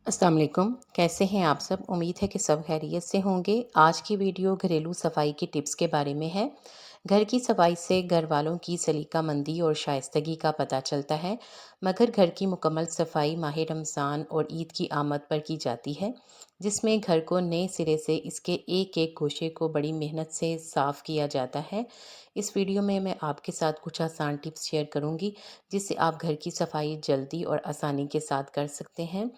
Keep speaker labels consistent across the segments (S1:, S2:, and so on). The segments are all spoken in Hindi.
S1: अस्सलाम वालेकुम। कैसे हैं आप सब? उम्मीद है कि सब खैरियत से होंगे। आज की वीडियो घरेलू सफाई की टिप्स के बारे में है। घर की सफाई से घर वालों की सलीकामंदी और शाइस्तगी का पता चलता है, मगर घर की मुकम्मल सफाई माह रमज़ान और ईद की आमद पर की जाती है, जिसमें घर को नए सिरे से इसके एक एक गोशे को बड़ी मेहनत से साफ़ किया जाता है। इस वीडियो में मैं आपके साथ कुछ आसान टिप्स शेयर करूंगी, जिससे आप घर की सफाई जल्दी और आसानी के साथ कर सकते हैं।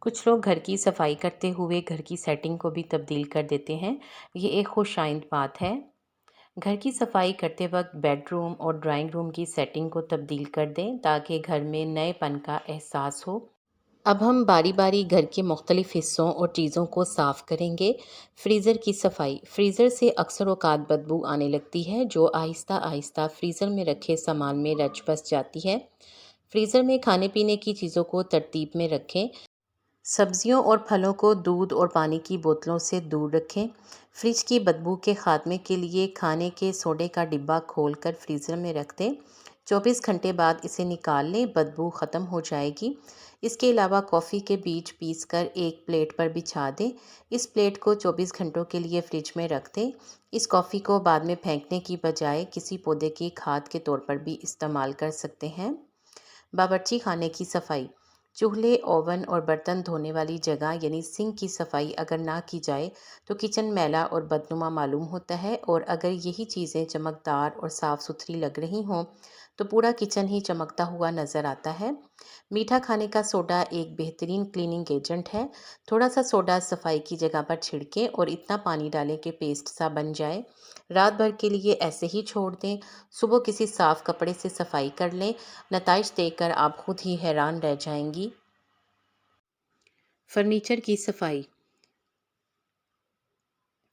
S1: कुछ लोग घर की सफाई करते हुए घर की सेटिंग को भी तब्दील कर देते हैं। ये एक खुशाइंद बात है। घर की सफाई करते वक्त बेडरूम और ड्राइंग रूम की सेटिंग को तब्दील कर दें ताकि घर में नएपन का एहसास हो। अब हम बारी बारी घर के मुख्तलिफ हिस्सों और चीज़ों को साफ़ करेंगे। फ्रीज़र की सफाई। फ्रीज़र से अक्सर औक़ात बदबू आने लगती है, जो आहिस्ता आहिस्ता फ्रीज़र में रखे सामान में रच बस जाती है। फ्रीज़र में खाने पीने की चीज़ों को तरतीब में रखें। सब्जियों और फलों को दूध और पानी की बोतलों से दूर रखें। फ्रिज की बदबू के खात्मे के लिए खाने के सोडे का डिब्बा खोलकर फ्रीज़र में रख दें। 24 घंटे बाद इसे निकाल लें, बदबू ख़त्म हो जाएगी। इसके अलावा कॉफ़ी के बीज पीसकर एक प्लेट पर बिछा दें। इस प्लेट को 24 घंटों के लिए फ्रिज में रख दें। इस कॉफ़ी को बाद में फेंकने की बजाय किसी पौधे की खाद के तौर पर भी इस्तेमाल कर सकते हैं। बावर्ची खाने की सफाई। चूल्हे, ओवन और बर्तन धोने वाली जगह यानी सिंक की सफाई अगर ना की जाए तो किचन मैला और बदनुमा मालूम होता है, और अगर यही चीज़ें चमकदार और साफ़ सुथरी लग रही हों तो पूरा किचन ही चमकता हुआ नज़र आता है। मीठा खाने का सोडा एक बेहतरीन क्लीनिंग एजेंट है। थोड़ा सा सोडा सफाई की जगह पर छिड़कें और इतना पानी डालें कि पेस्ट सा बन जाए। रात भर के लिए ऐसे ही छोड़ दें। सुबह किसी साफ़ कपड़े से सफाई कर लें। नताइज देखकर आप खुद ही हैरान रह जाएंगी। फर्नीचर की सफाई।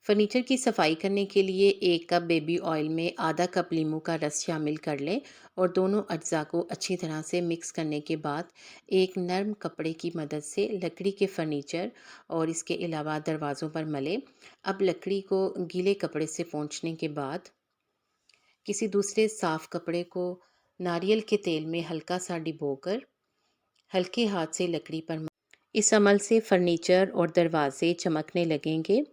S1: फर्नीचर की सफाई करने के लिए 1 कप बेबी ऑयल में आधा कप नींबू का रस शामिल कर लें और दोनों अज्जा को अच्छी तरह से मिक्स करने के बाद एक नर्म कपड़े की मदद से लकड़ी के फर्नीचर और इसके अलावा दरवाज़ों पर मलें। अब लकड़ी को गीले कपड़े से पोंछने के बाद किसी दूसरे साफ़ कपड़े को नारियल के तेल में हल्का सा डिबोकर हल्के हाथ से लकड़ी पर इस अमल से फर्नीचर और दरवाजे चमकने लगेंगे।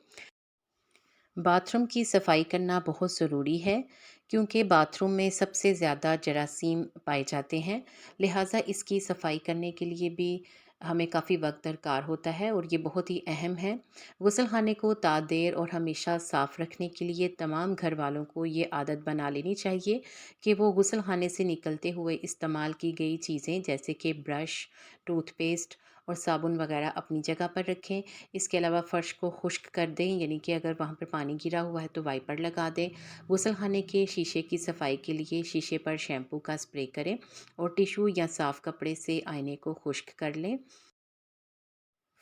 S1: बाथरूम की सफाई करना बहुत ज़रूरी है, क्योंकि बाथरूम में सबसे ज़्यादा जरासीम पाए जाते हैं। लिहाजा इसकी सफाई करने के लिए भी हमें काफ़ी वक्त दरकार होता है और ये बहुत ही अहम है। गुसलखाने को तादेर और हमेशा साफ़ रखने के लिए तमाम घर वालों को ये आदत बना लेनी चाहिए कि वो गुसलखाने से निकलते हुए इस्तेमाल की गई चीज़ें जैसे कि ब्रश, टूथपेस्ट और साबुन वगैरह अपनी जगह पर रखें। इसके अलावा फ़र्श को खुश्क कर दें, यानी कि अगर वहाँ पर पानी गिरा हुआ है तो वाइपर लगा दें। गुसलखाने के शीशे की सफाई के लिए शीशे पर शैम्पू का स्प्रे करें और टिशू या साफ़ कपड़े से आईने को खुश्क कर लें।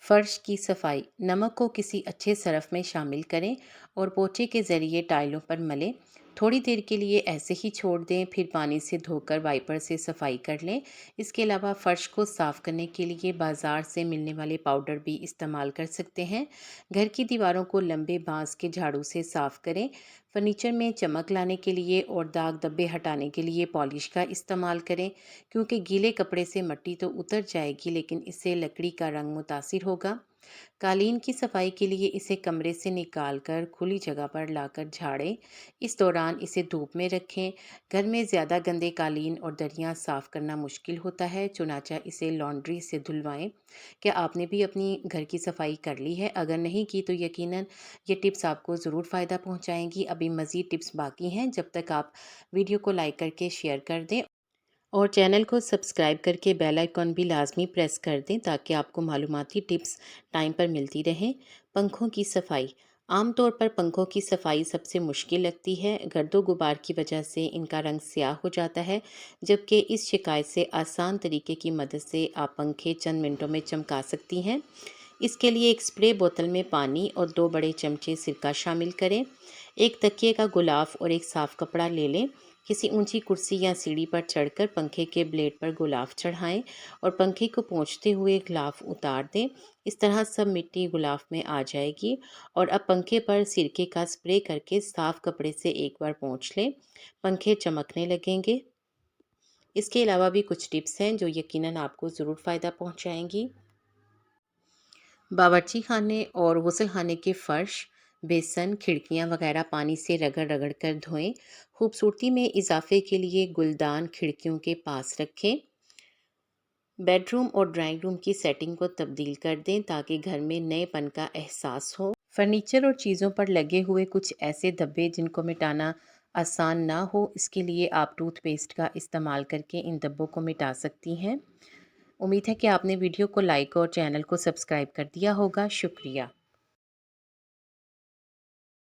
S1: फर्श की सफाई। नमक को किसी अच्छे सरफ में शामिल करें और पोंछे के ज़रिए टाइलों पर मलें। थोड़ी देर के लिए ऐसे ही छोड़ दें, फिर पानी से धोकर वाइपर से सफाई कर लें। इसके अलावा फ़र्श को साफ़ करने के लिए बाज़ार से मिलने वाले पाउडर भी इस्तेमाल कर सकते हैं। घर की दीवारों को लंबे बांस के झाड़ू से साफ़ करें। फर्नीचर में चमक लाने के लिए और दाग धब्बे हटाने के लिए पॉलिश का इस्तेमाल करें, क्योंकि गीले कपड़े से मिट्टी तो उतर जाएगी लेकिन इससे लकड़ी का रंग मुतासिर होगा। कालीन की सफाई के लिए इसे कमरे से निकालकर खुली जगह पर लाकर झाड़ें। इस दौरान इसे धूप में रखें। घर में ज़्यादा गंदे कालीन और दरियाँ साफ़ करना मुश्किल होता है, चुनाचा इसे लॉन्ड्री से धुलवाएं। क्या आपने भी अपनी घर की सफाई कर ली है? अगर नहीं की तो यकीनन ये टिप्स आपको ज़रूर फ़ायदा पहुँचाएंगी। अभी मज़ीद टिप्स बाकी हैं। जब तक आप वीडियो को लाइक करके शेयर कर दें और चैनल को सब्सक्राइब करके बेल आइकॉन भी लाजमी प्रेस कर दें, ताकि आपको मालूमाती टिप्स टाइम पर मिलती रहें। पंखों की सफाई। आमतौर पर पंखों की सफाई सबसे मुश्किल लगती है। गर्दो गुबार की वजह से इनका रंग स्याह हो जाता है, जबकि इस शिकायत से आसान तरीके की मदद से आप पंखे चंद मिनटों में चमका सकती हैं। इसके लिए एक स्प्रे बोतल में पानी और 2 बड़े चमचे सिरका शामिल करें। एक तकिए का गुलाफ और एक साफ़ कपड़ा ले लें। किसी ऊंची कुर्सी या सीढ़ी पर चढ़कर पंखे के ब्लेड पर गुलाफ चढ़ाएं और पंखे को पोंछते हुए गुलाफ उतार दें। इस तरह सब मिट्टी गुलाफ में आ जाएगी। और अब पंखे पर सिरके का स्प्रे करके साफ़ कपड़े से एक बार पोंछ लें। पंखे चमकने लगेंगे। इसके अलावा भी कुछ टिप्स हैं जो यकीनन आपको ज़रूर फ़ायदा पहुंचाएंगी। बावर्ची खाने और गुसलखाने के फ़र्श, बेसन, खिड़कियाँ वगैरह पानी से रगड़-रगड़ कर धोएं। खूबसूरती में इज़ाफ़े के लिए गुलदान खिड़कियों के पास रखें। बेडरूम और ड्राइंग रूम की सेटिंग को तब्दील कर दें ताकि घर में नएपन का एहसास हो। फर्नीचर और चीज़ों पर लगे हुए कुछ ऐसे धब्बे जिनको मिटाना आसान ना हो, इसके लिए आप टूथपेस्ट का इस्तेमाल करके इन धब्बों को मिटा सकती हैं। उम्मीद है कि आपने वीडियो को लाइक और चैनल को सब्सक्राइब कर दिया होगा। शुक्रिया।